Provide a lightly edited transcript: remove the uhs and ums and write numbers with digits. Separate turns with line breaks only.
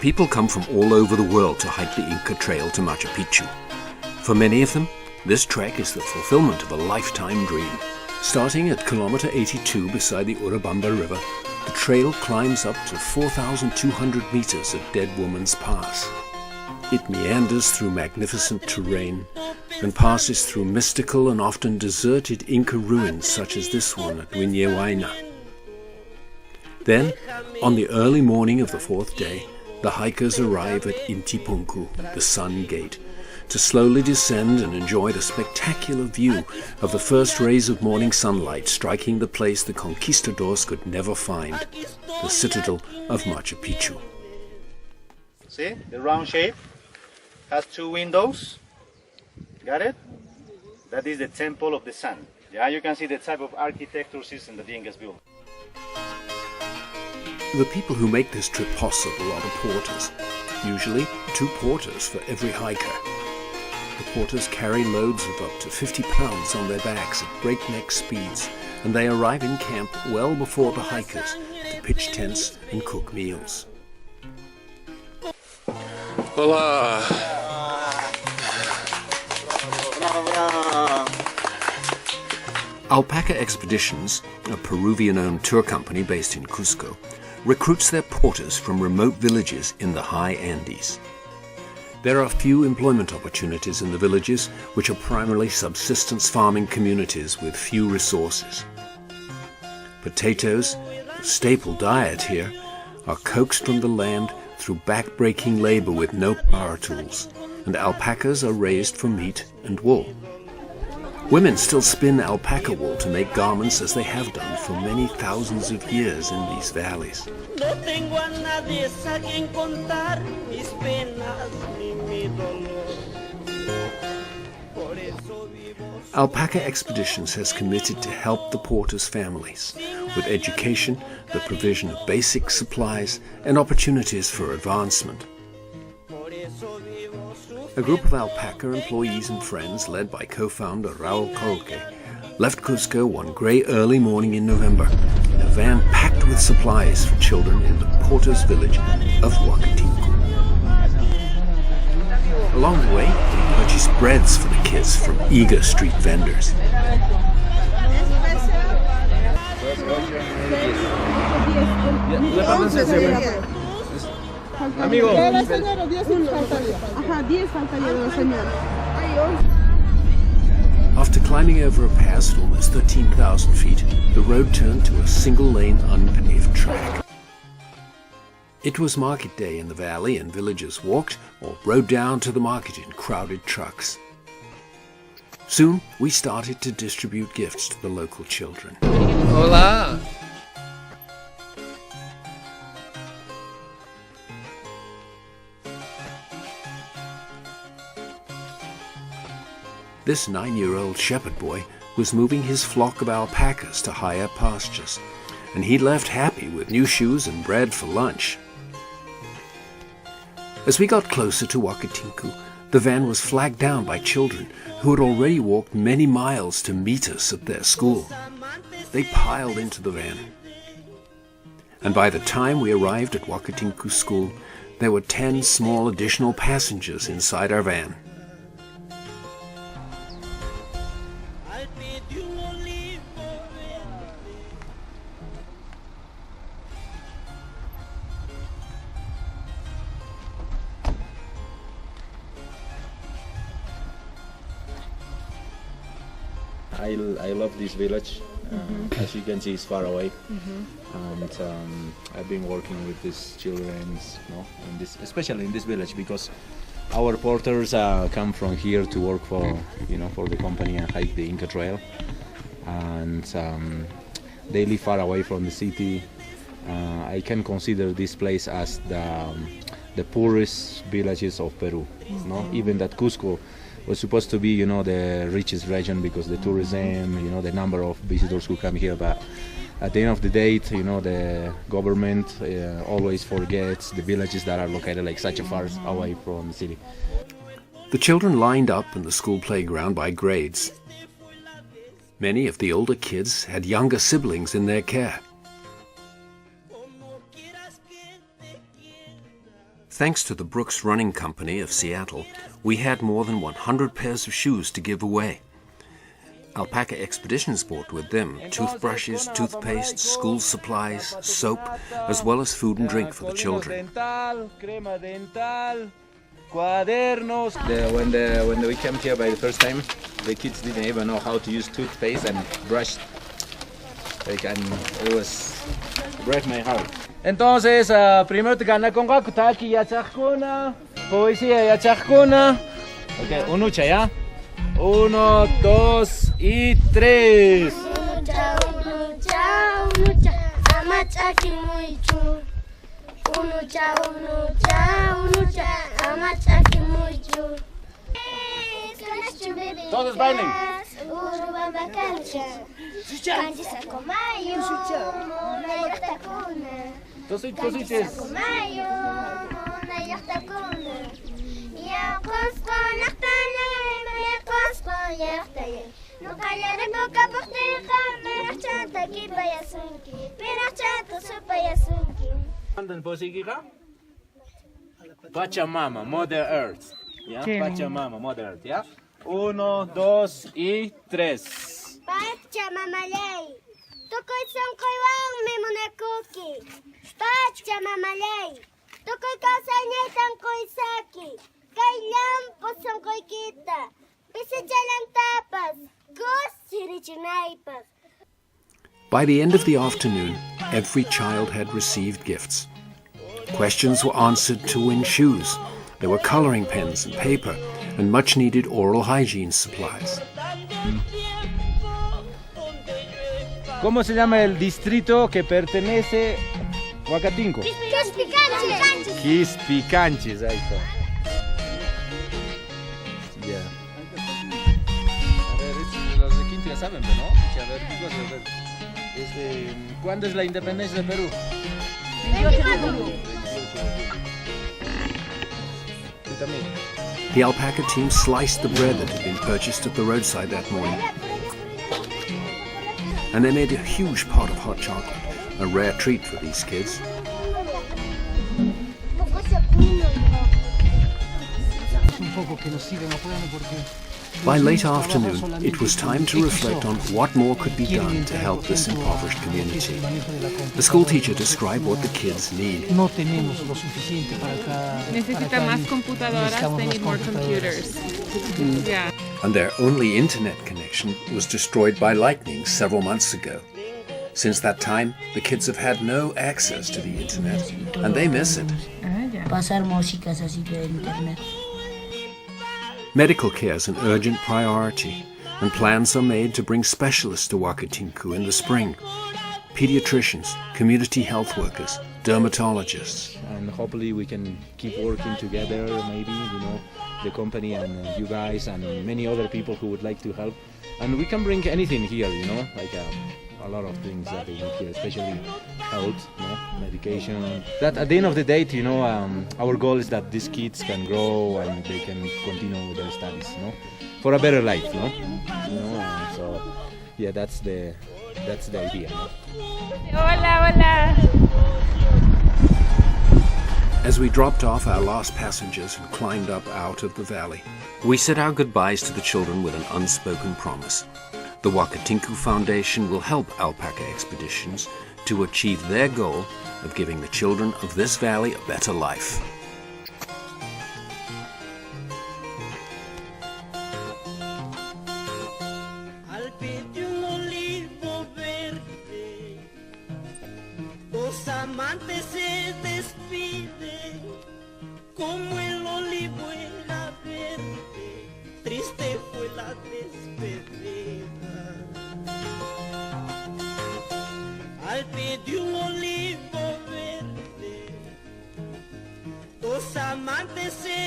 People come from all over the world to hike the Inca Trail to Machu Picchu. For many of them, this trek is the fulfillment of a lifetime dream. Starting at kilometer 82 beside the Urubamba River, the trail climbs up to 4,200 meters at Dead Woman's Pass. It meanders through magnificent terrain and passes through mystical and often deserted Inca ruins such as this one at Huayna. Then, on the early morning of the fourth day, the hikers arrive at Intipunku, the Sun Gate, to slowly descend and enjoy the spectacular view of the first rays of morning sunlight striking the place the conquistadors could never find, the citadel of Machu Picchu.
See, the round shape has two windows. Got it? That is the Temple of the Sun. Yeah, you can see the type of architecture system that the Incas built.
The people who make this trip possible are the porters, usually 2 porters for every hiker. The porters carry loads of up to 50 pounds on their backs at breakneck speeds, and they arrive in camp well before the hikers to pitch tents and cook meals.
Hola!
Alpaca Expeditions, a Peruvian-owned tour company based in Cusco, recruits their porters from remote villages in the high Andes. There are few employment opportunities in the villages, which are primarily subsistence farming communities with few resources. Potatoes, the staple diet here, are coaxed from the land through back-breaking labor with no power tools, and alpacas are raised for meat and wool. Women still spin alpaca wool to make garments as they have done for many thousands of years in these valleys. Alpaca Expeditions has committed to help the porters' families with education, the provision of basic supplies, and opportunities for advancement. A group of alpaca employees and friends, led by co-founder Raul Colque, left Cusco one grey early morning in November in a van packed with supplies for children in the porters' village of Wakatinku. Along the way, they purchased breads for the kids from eager street vendors. After climbing over a pass at almost 13,000 feet, the road turned to a single-lane unpaved track. It was market day in the valley, and villagers walked or rode down to the market in crowded trucks. Soon, we started to distribute gifts to the local children.
Hola!
This 9-year-old shepherd boy was moving his flock of alpacas to higher pastures, and he left happy with new shoes and bread for lunch. As we got closer to Wakatinku, the van was flagged down by children who had already walked many miles to meet us at their school. They piled into the van, and by the time we arrived at Wakatinku School, there were 10 small additional passengers inside our van.
I love this village. As you can see, it's far away, and I've been working with these children, especially in this village, because our porters come from here to work for the company and hike the Inca Trail, and they live far away from the city. I can consider this place as the poorest villages of Peru. Even that Cusco was supposed to be, the richest region because the tourism, the number of visitors who come here. But at the end of the day, the government always forgets the villages that are located like such a far away from the city.
The children lined up in the school playground by grades. Many of the older kids had younger siblings in their care. Thanks to the Brooks Running Company of Seattle, we had more than 100 pairs of shoes to give away. Alpaca Expeditions brought with them toothbrushes, toothpaste, school supplies, soap, as well as food and drink for the children.
When we came here by the first time, the kids didn't even know how to use toothpaste and brush. It was break my heart. Entonces, primero te gana con Wakatinku ya chakuna, poesía ya chakuna. Okay, unucha ya. 1, 2 y 3.
Unucha, amachaki muichu. Unucha, amachaki muichu.
Todos bailen.
Urubamba cancha. Cancha sacomayo. Mona yachtakuna. Cancha sacomayo. Mona yachtakuna. Ya Cusco nachtane. Ya Cusco yachtaye. No callaré boca por teja. Merachanta ki payasunki. Merachanta su payasunki.
¿Andan posigira? Pachamama, Mother Earth. ¿Ya? Pachamama, Mother Earth, ¿ya? 1, 2 y 3.
Pachamamalay. Tukoy sangkoy wang memonakuki. Pachamamalay. Tukoy kausanya tangkoy saki. Kailan po sangkoy kita. Bisa jalan tapas. Gus sirichinaipas.
By the end of the afternoon, every child had received gifts. Questions were answered to win shoes. There were coloring pens and paper and much-needed oral hygiene supplies.
¿Cómo se llama el distrito que pertenece a Wakatinku? Quispicanches, ahí está. Ya. A ver, los de Quinto ya saben, ¿no? A ver, ¿cuándo es la independencia de Perú?
28 de julio.
The alpaca team sliced the bread that had been purchased at the roadside that morning. And they made a huge pot of hot chocolate, a rare treat for these kids. By late afternoon, it was time to reflect on what more could be done to help this impoverished community. The school teacher described what the kids need.
Necesita más computadoras, they need more computers. Yeah.
And their only internet connection was destroyed by lightning several months ago. Since that time, the kids have had no access to the internet, and they miss it.
Pasar músicas así de internet.
Medical care is an urgent priority, and plans are made to bring specialists to Wakatinku in the spring. Pediatricians, community health workers, dermatologists.
And hopefully we can keep working together, maybe, the company and you guys and many other people who would like to help. And we can bring anything here, like a lot of things that they need here, especially health, medication. That at the end of the day, our goal is that these kids can grow and they can continue with their studies, for a better life, so yeah, that's the idea.
Hola, hola.
As we dropped off our last passengers and climbed up out of the valley, we said our goodbyes to the children with an unspoken promise. The Wakatinku Foundation will help Alpaca Expeditions to achieve their goal of giving the children of this valley a better life.
Al pie de un olivo verde, dos amantes se despiden, como el olivo era verde, triste fue la despedida. Al pie de un olivo verde, dos amantes se